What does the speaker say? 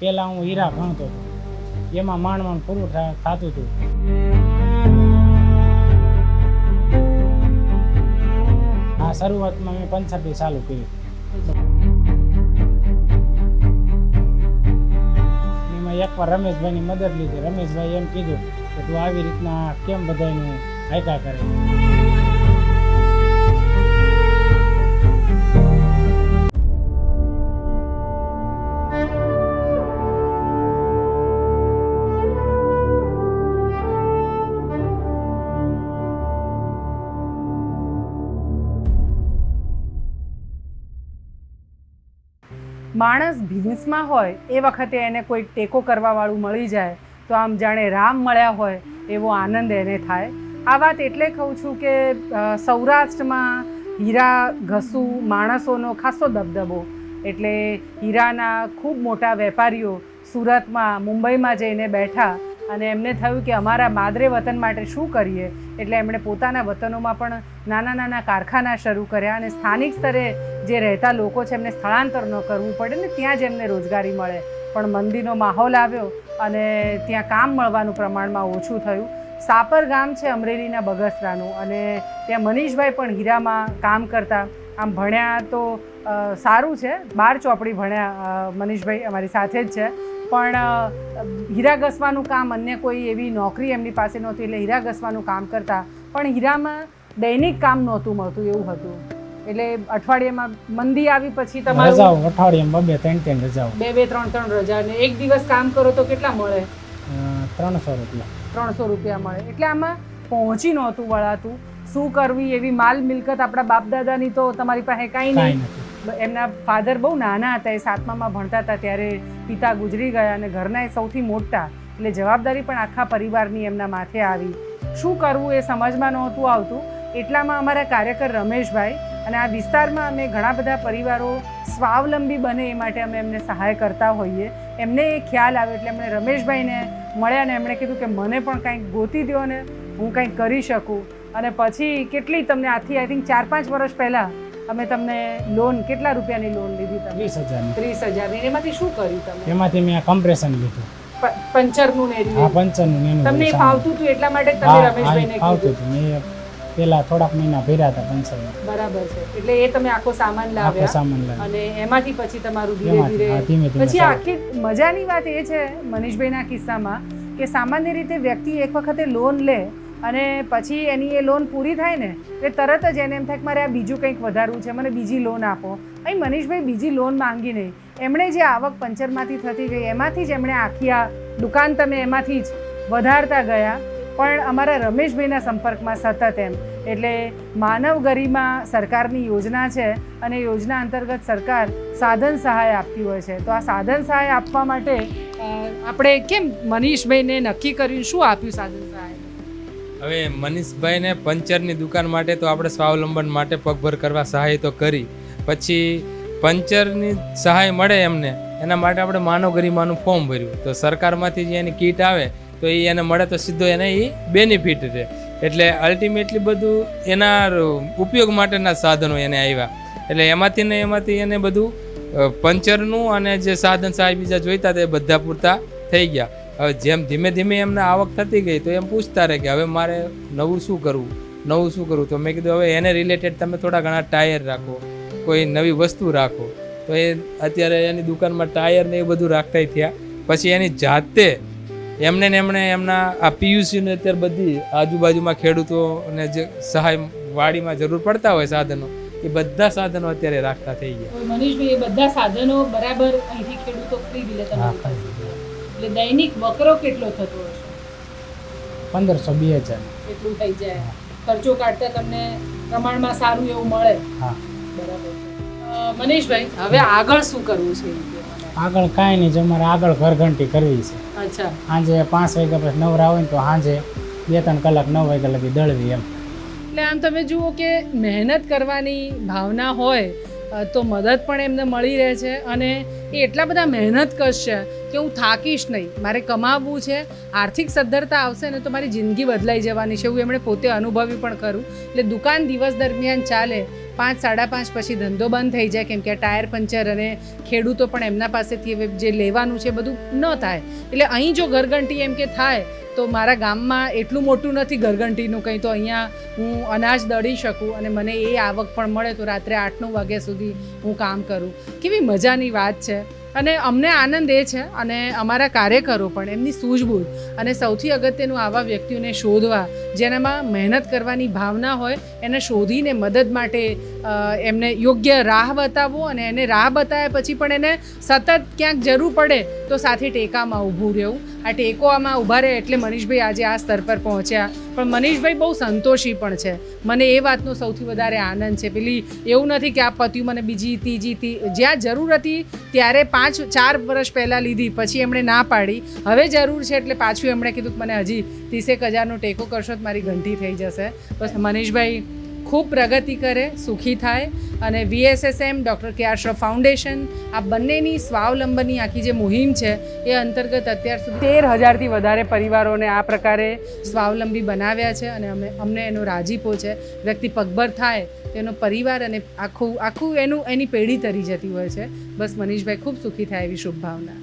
પહેલાં હું હીરા ભણતો હતો, એમાં માંડ પૂરું થતું હતું. આ શરૂઆતમાં મેં પંચાયતી ચાલુ કરી. એમાં એકવાર રમેશભાઈની મદદ લીધી. રમેશભાઈ એમ કીધું કે તું આવી રીતના કેમ બધાનું હાયકા કરે. માણસ ભીંસમાં હોય એ વખતે એને કોઈ ટેકો કરવાવાળું મળી જાય તો આમ જાણે રામ મળ્યા હોય એવો આનંદ એને થાય. આ વાત એટલે કહું છું કે સૌરાષ્ટ્રમાં હીરા ઘસુ માણસોનો ખાસો દબદબો. એટલે હીરાના ખૂબ મોટા વેપારીઓ સુરતમાં મુંબઈમાં જઈને બેઠા અને એમને થયું કે અમારા માદરે વતન માટે શું કરીએ. એટલે એમણે પોતાના વતનોમાં પણ નાના નાના કારખાના શરૂ કર્યા અને સ્થાનિક સ્તરે જે રહેતા લોકો છે એમને સ્થળાંતર ન કરવું પડે ને ત્યાં જ એમને રોજગારી મળે. પણ મંદીનો માહોલ આવ્યો અને ત્યાં કામ મળવાનું પ્રમાણમાં ઓછું થયું. સાપર ગામ છે અમરેલીના બગસરાનું અને ત્યાં મનીષભાઈ પણ હીરામાં કામ કરતા. આમ ભણ્યા તો સારું છે, 12 ચોપડી ભણ્યા મનીષભાઈ અમારી સાથે જ છે. પણ હીરા ઘસવાનું કામ, અન્ય કોઈ એવી નોકરી એમની પાસે નહોતી એટલે હીરા ઘસવાનું કામ કરતા. પણ હીરામાં દૈનિક કામ નહોતું મળતું એવું હતું. એટલે અઠવાડિયામાં મંદી આવી પછી તમારે રજાઓ અઠવાડિયામાં 2-3 રજાઓ, 2-3 રજા અને એક દિવસ કામ કરો તો કેટલા મળે? 300 રૂપિયા. 300 રૂપિયા મળે. એટલે આમાં પહોંચી નહોતું વળાતું. શું કરવી એવી માલ મિલકત આપણા બાપ દાદાની તો તમારી પાસે કાંઈ નહીં. એમના ફાધર બહુ નાના હતા, એ 7મામાં ભણતા હતા ત્યારે પિતા ગુજરી ગયા અને ઘરના એ સૌથી મોટા. એટલે જવાબદારી પણ આખા પરિવારની એમના માથે આવી. શું કરવું એ સમજમાં નહોતું આવતું. એટલામાં અમારા કાર્યકર રમેશભાઈ અને આ વિસ્તારમાં અમે ઘણા બધા પરિવારો સ્વાવલંબી બને એ માટે અમે એમને સહાય કરતા હોઈએ. એમને એ ખ્યાલ આવ્યો એટલે એમણે રમેશભાઈને મળ્યા ને એમણે કીધું કે મને પણ કંઈક ગોતી દો ને હું કંઈક કરી શકું. અને પછી કેટલી તમને આથી આઈ થિંક 4-5 વર્ષ પહેલાં અમે તમને લોન, કેટલા રૂપિયાની લોન લીધી તમે? 30,000. એમાંથી શું કર્યું તમે? એમાંથી મેં કમ્પ્રેશન લીધું. પંચરનું ને હા, પંચરનું ને તમને ફાવતું હતું એટલા માટે તમે રમેશભાઈને ફાવતું હતું. મેં પેલા થોડાક મહિના ભર્યા હતા પંચરનું. બરાબર છે. એટલે એ તમે આખો સામાન લાવ્યા અને એમાંથી પછી તમારું ધીરે ધીરે પછી આખી મજાની વાત એ છે મનીષભાઈના કિસ્સામાં કે સામાન્ય રીતે વ્યક્તિ એક વખતે લોન લે અને પછી એની એ લોન પૂરી થાય ને એટલે તરત જ એને એમ થાય કે મારે આ બીજું કંઈક વધારવું છે, મને બીજી લોન આપો. અહીં મનીષભાઈ બીજી લોન માંગી નહીં. એમણે જે આવક પંચરમાંથી થતી ગઈ એમાંથી જ એમણે આખી આ દુકાન તમે એમાંથી જ વધારતા ગયા. પણ અમારા રમેશભાઈના સંપર્કમાં સતત એમ. એટલે માનવ ગરિમા સરકારની યોજના છે અને યોજના અંતર્ગત સરકાર સાધન સહાય આપતી હોય છે. તો આ સાધન સહાય આપવા માટે આપણે કેમ મનીષભાઈને નક્કી કર્યું, શું આપ્યું સાધન સહાય? હવે મનીષભાઈને પંચરની દુકાન માટે તો આપણે સ્વાવલંબન માટે પગભર કરવા સહાય તો કરી. પછી પંચરની સહાય મળે એમને એના માટે આપણે માનવ ગરિમાનું ફોર્મ ભર્યું. તો સરકારમાંથી જે એની કીટ આવે તો એ એને મળે તો સીધો એને એ બેનિફિટ રહે. એટલે અલ્ટિમેટલી બધું એના ઉપયોગ માટેના સાધનો એને આવ્યા. એટલે એમાંથી એને બધું પંચરનું અને જે સાધન સહાય બીજા જોઈતા તે બધા પૂરતા થઈ ગયા. હવે જેમ ધીમે ધીમે એમને આવક થતી ગઈ તો એમ પૂછતા રહે કે હવે મારે નવું શું કરવું. તો મેં કીધું હવે એને રિલેટેડ તમે થોડા ઘણા ટાયર રાખો, કોઈ નવી વસ્તુ રાખો. તો એ અત્યારે એની દુકાનમાં ટાયર ને એ બધું રાખતા થયા. પછી એની જાતે એમણે એમના આ પીયુસીને અત્યારે બધી આજુબાજુમાં ખેડૂતોને જે સહાય વાડીમાં જરૂર પડતા હોય સાધનો, એ બધા સાધનો અત્યારે રાખતા થઈ ગયા. મનીષભાઈ એ બધા સાધનો બરાબર અહીંથી ખેડૂતો ખરીદી લે તમારી પાસે. એટલે દૈનિક વકરો કેટલો થતો હશે? 1500-2000 એટલું થઈ જાય. ખર્ચો કાઢતા તમને પ્રમાણમાં સારું એવું મળે. હા, બરાબર. મનીષભાઈ હવે આગળ શું કરવું છે? આગળ કાંઈ નહીં, અમારે આગળ ઘરઘંટી કરવી છે. અચ્છા. સાંજે 5 વાગ્યા પછી નવરા હોય ને તો સાંજે 2-3 કલાક 9 વાગ્યા લગી દળવી એમ. એટલે આમ તમે જુઓ કે મહેનત કરવાની ભાવના હોય તો મદદ પણ એમને મળી રહે છે અને એ એટલા બધા મહેનત કરશે કે હું થાકીશ નહીં, મારે કમાવવું છે, આર્થિક સદ્ધરતા આવશે ને તો મારી જિંદગી બદલાઈ જવાની છે એવું એમણે પોતે અનુભવી પણ ખરું. એટલે દુકાન દિવસ દરમિયાન ચાલે 5, 5:30 પછી ધંધો બંધ થઈ જાય, કેમ કે આ ટાયર પંચર અને ખેડૂતો પણ એમના પાસેથી હવે જે લેવાનું છે બધું ન થાય. એટલે અહીં જો ઘરઘંટી એમ કે થાય તો મારા ગામમાં એટલું મોટું નથી ઘરઘંટીનું કંઈ, તો અહીંયા હું અનાજ દળી શકું અને મને એ આવક પણ મળે, તો રાત્રે 8-9 વાગ્યા સુધી હું કામ કરું. કેવી મજાની વાત છે. અને અમને આનંદ એ છે, અને અમારા કાર્યકરો પણ એમની સૂઝબૂઝ અને સૌથી અગત્યનું આવા વ્યક્તિઓને શોધવા જેનામાં મહેનત કરવાની ભાવના હોય, એને શોધીને મદદ માટે એમને યોગ્ય રાહ બતાવવો, અને એને રાહ બતાવ્યા પછી પણ એને સતત ક્યાંક જરૂર પડે તો સાથે ટેકામાં ઊભું રહેવું. આ ટેકો આમાં ઊભા રહે એટલે મનીષભાઈ આજે આ સ્તર પર પહોંચ્યા. પણ મનીષભાઈ બહુ સંતોષી પણ છે. મને એ વાતનો સૌથી વધારે આનંદ છે. પેલી એવું નથી કે આ પત્યું મને બીજી ત્રીજી જ્યાં જરૂર હતી ત્યારે 4 વર્ષ પહેલાં લીધી, પછી એમણે ના પાડી, હવે જરૂર છે એટલે પાછું એમણે કીધું કે મને હજી 30,000નો ટેકો કરશો તો મારી ઘંટી થઈ જશે. બસ મનીષભાઈ ખૂબ પ્રગતિ કરે, સુખી થાય, અને VSSM ડૉક્ટર કે અશરફ ફાઉન્ડેશન આ બંનેની સ્વાવલંબનની આખી જે મુહિમ છે એ અંતર્ગત અત્યાર સુધી 13,000થી વધારે પરિવારોને આ પ્રકારે સ્વાવલંબી બનાવ્યા છે, અને અમને એનો રાજીપો છે. વ્યક્તિ પગભર થાય તેનો પરિવાર અને આખું એની પેઢી તરી જતી હોય છે. બસ મનીષભાઈ ખૂબ સુખી થાય એવી શુભભાવના.